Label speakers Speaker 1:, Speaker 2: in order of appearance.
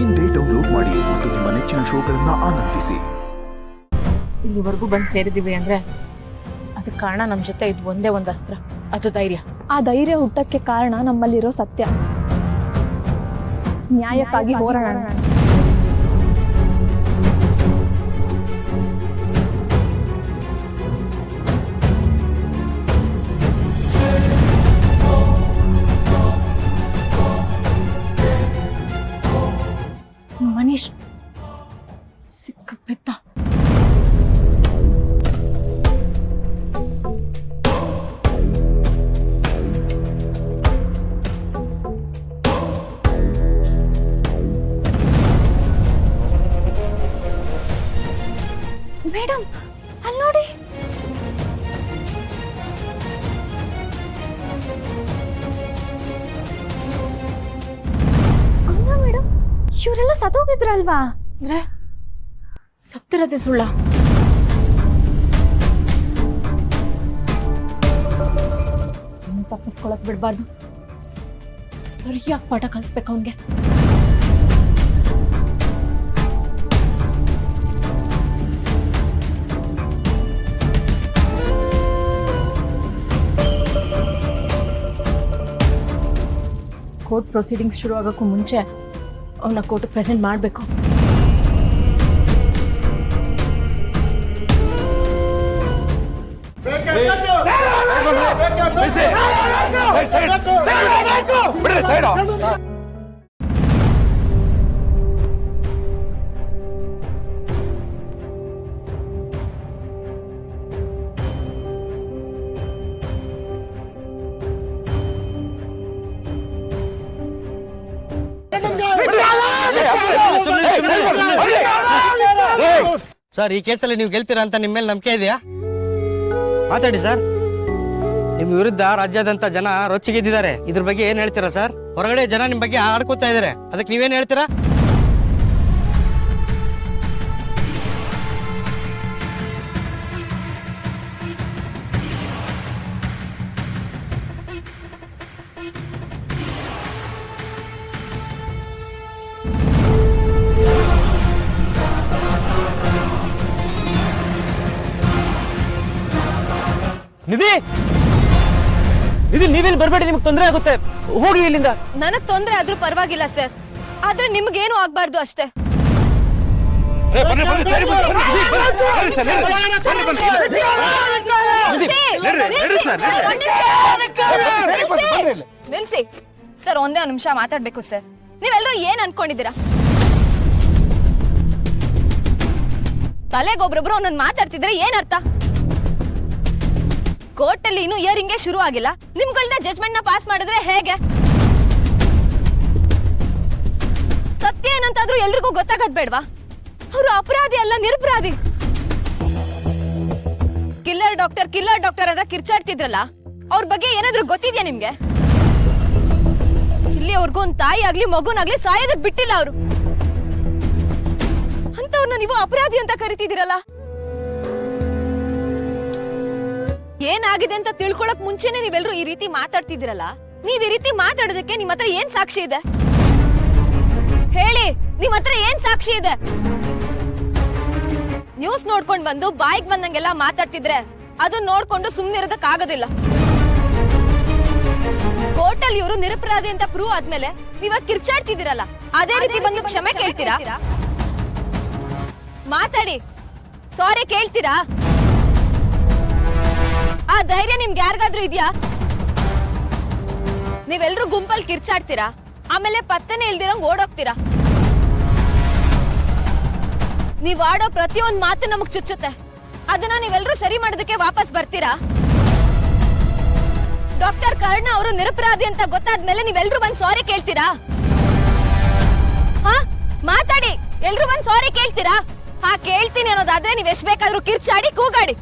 Speaker 1: ಇಂದೇ ಡೌನ್ಲೋಡ್ ಮಾಡಿ ಮತ್ತು ನಿಮ್ಮ ನೆಚ್ಚಿನ ಶೋಗಳನ್ನ ಆನಂದಿಸಿ.
Speaker 2: ಇಲ್ಲಿವರೆಗೂ ಬಂದು ಸೇರಿದೀವಿ ಅಂದ್ರೆ ಅದಕ್ಕೆ ಕಾರಣ ನಮ್ಮ ಜೊತೆ ಇದು ಒಂದೇ ಒಂದು ಅಸ್ತ್ರ, ಅದು ಧೈರ್ಯ.
Speaker 3: ಆ ಧೈರ್ಯ ಹುಟ್ಟಕ್ಕೆ ಕಾರಣ ನಮ್ಮಲ್ಲಿರೋ ಸತ್ಯ. ನ್ಯಾಯಕ್ಕಾಗಿ ಹೋರಾಡೋಣ.
Speaker 2: ಮನೀಶ್ ಸಿಕ್ಕಿಬಿದ್ದ.
Speaker 3: ಮೇಡಮ್ ಅಲ್ಲಿ ನೋಡಿ. ಅಲ್ಲ ಮೇಡಮ್, ಇವರೆಲ್ಲ ಸತ್ತೋಗಿದ್ರಲ್ವಾ?
Speaker 2: ಅಂದ್ರೆ ಸತ್ತಿರದೆ ಸುಳ್ಳ? ತಪ್ಪಿಸ್ಕೊಳಕ್ ಬಿಡ್ಬಾರ್ದು. ಸರಿಯಾಗಿ ಪಾಠ ಕಲಿಸ್ಬೇಕು ಅವನ್ಗೆ. ಕೋರ್ಟ್ ಪ್ರೊಸೀಡಿಂಗ್ಸ್ ಶುರು ಆಗೋಕ್ಕೂ ಮುಂಚೆ ಅವನ್ನ ಕೋರ್ಟ್ ಪ್ರೆಸೆಂಟ್ ಮಾಡಬೇಕು.
Speaker 4: ಸರ್, ಈ ಕೇಸಲ್ಲಿ ನೀವು ಗೆಲ್ತೀರಾ ಅಂತ ನಿಮ್ಮ ಮೇಲೆ ನಂಬಿಕೆ ಇದೆಯಾ? ಮಾತಾಡಿ ಸರ್. ನಿಮ್ಮ ವಿರುದ್ಧ ರಾಜ್ಯಾದ್ಯಂತ ಜನ ರೊಚ್ಚಿಗೆದ್ದಿದ್ದಾರೆ. ಇದ್ರ ಬಗ್ಗೆ ಏನ್ ಹೇಳ್ತೀರಾ ಸರ್? ಹೊರಗಡೆ ಜನ ನಿಮ್ಮ ಬಗ್ಗೆ ಆಡ್ಕೋತಾ ಇದಾರೆ, ಅದಕ್ಕೆ ನೀವೇನ್ ಹೇಳ್ತೀರಾ?
Speaker 5: ನಿಧಿ, ನಿಧಿ, ನೀವೇನು ಬರಬೇಡಿ, ನಿಮ್ಗೆ ತೊಂದರೆ ಆಗುತ್ತೆ, ಹೋಗಿ ಇಲ್ಲಿಂದ.
Speaker 6: ನನಗ್ ತೊಂದರೆ ಆದ್ರೂ ಪರವಾಗಿಲ್ಲ ಸರ್, ಆದ್ರೆ ನಿಮ್ಗೇನು ಆಗ್ಬಾರ್ದು ಅಷ್ಟೇ. ನಿಲ್ಸಿ ಸರ್, ಒಂದೇ ನಿಮಿಷ ಮಾತಾಡ್ಬೇಕು ಸರ್. ನೀವೆಲ್ಲರೂ ಏನ್ ಅನ್ಕೊಂಡಿದ್ದೀರಾ? ತಲೆಗೊಬ್ರೊಬ್ರು ಒಂದೊಂದು ಮಾತಾಡ್ತಿದ್ರೆ ಏನ್ ಅರ್ಥ? ಕೋರ್ಟ್ ಅಲ್ಲಿ ಇನ್ನು ಇಯರಿಂಗೇ ಶುರು ಆಗಿಲ್ಲ, ನಿಮ್ಗಳನ್ನ ಜಜ್ಮೆಂಟ್ ನ ಪಾಸ್ ಮಾಡಿದ್ರೆ ಹೇಗೆ? ಸತ್ಯ ಏನಂತಾದ್ರೂ ಎಲ್ರಿಗೂ ಗೊತ್ತಾಗದ್ ಬೇಡ್ವಾ? ಅವರು ಅಪರಾಧಿ ಅಲ್ಲ, ನಿರಪರಾಧಿ. ಕಿಲ್ಲರ್ ಡಾಕ್ಟರ್ ಅಂತ ಕಿರ್ಚಾಡ್ತಿದ್ರಲ್ಲ, ಅವ್ರ ಬಗ್ಗೆ ಏನಾದ್ರೂ ಗೊತ್ತಿದ್ಯಾ ನಿಮ್ಗೆ? ಇಲ್ಲಿವರೆಗೂ ಒಂದ್ ತಾಯಿ ಆಗ್ಲಿ ಮಗುನಾಗ್ಲಿ ಸಾಯೋದಕ್ ಬಿಟ್ಟಿಲ್ಲ ಅವರು. ಅಂತವ್ರನ್ನ ನೀವು ಅಪರಾಧಿ ಅಂತ ಕರಿತಿದ್ದೀರಲ್ಲ. ಏನಾಗಿದೆ ಅಂತ ತಿಳ್ಕೊಳಕ್ ಮುಂಚೆನೆ ನೀವೆಲ್ಲರೂ ಈ ರೀತಿ ಮಾತಾಡ್ತಿದ್ದೀರಲ್ಲ. ನೀವ್ ಈ ರೀತಿ ಮಾತಾಡೋದಕ್ಕೆ ನಿಮ್ ಹತ್ರ ಏನ್ ಸಾಕ್ಷಿ ಇದೆ? ಹೇಳಿ, ನಿಮ್ ಹತ್ರ ಏನ್ ಸಾಕ್ಷಿ ಇದೆ? ನ್ಯೂಸ್ ನೋಡ್ಕೊಂಡ್ ಬಂದು ಬಾಯಿಗೆ ಬಂದಂಗೆಲ್ಲ ಮಾತಾಡ್ತಿದ್ರೆ ಅದನ್ನ ನೋಡ್ಕೊಂಡು ಸುಮ್ನಿರೋದಕ್ ಆಗೋದಿಲ್ಲ. ಕೋರ್ಟಲ್ಲಿ ಇವರು ನಿರಪರಾಧಿ ಅಂತ ಪ್ರೂವ್ ಆದ್ಮೇಲೆ ನೀವಾಗ ಕಿರ್ಚಾಡ್ತಿದ್ದೀರಲ್ಲ, ಅದೇ ರೀತಿ ಬಂದು ಕ್ಷಮೆ ಕೇಳ್ತೀರಾ? ಮಾತಾಡಿ, ಸಾರಿ ಕೇಳ್ತೀರಾ? ಆ ಧೈರ್ಯ ನಿಮ್ಗೆ ಯಾರಿಗಾದ್ರೂ ಇದೆಯಾ? ನೀವೆಲ್ರೂ ಗುಂಪಲ್ಲಿ ಕಿರ್ಚಾಡ್ತೀರಾ, ಆಮೇಲೆ ಪತ್ತೆನೇ ಇಲ್ದಿರಂಗ್ ಓಡೋಗ್ತೀರಾ. ನೀವ್ ಆಡೋ ಪ್ರತಿಯೊಂದ್ ಮಾತು ನಮಗ್ ಚುಚ್ಚುತ್ತೆ. ಅದನ್ನ ನೀವೆಲ್ರೂ ಸರಿ ಮಾಡೋದಕ್ಕೆ ವಾಪಸ್ ಬರ್ತೀರಾ? ಡಾಕ್ಟರ್ ಕರ್ಣ ಅವರು ನಿರಪರಾಧಿ ಅಂತ ಗೊತ್ತಾದ್ಮೇಲೆ ನೀವೆಲ್ರೂ ಬಂದ್ ಸಾರಿ ಕೇಳ್ತೀರಾ? ಹಾ, ಮಾತಾಡಿ, ಎಲ್ರೂ ಬಂದ್ ಸಾರಿ ಕೇಳ್ತೀರಾ? ಹಾ, ಕೇಳ್ತೀನಿ ಅನ್ನೋದಾದ್ರೆ ನೀವ್ ಎಷ್ಟ್ ಬೇಕಾದ್ರೂ ಕಿರ್ಚಾಡಿ, ಕೂಗಾಡಿ.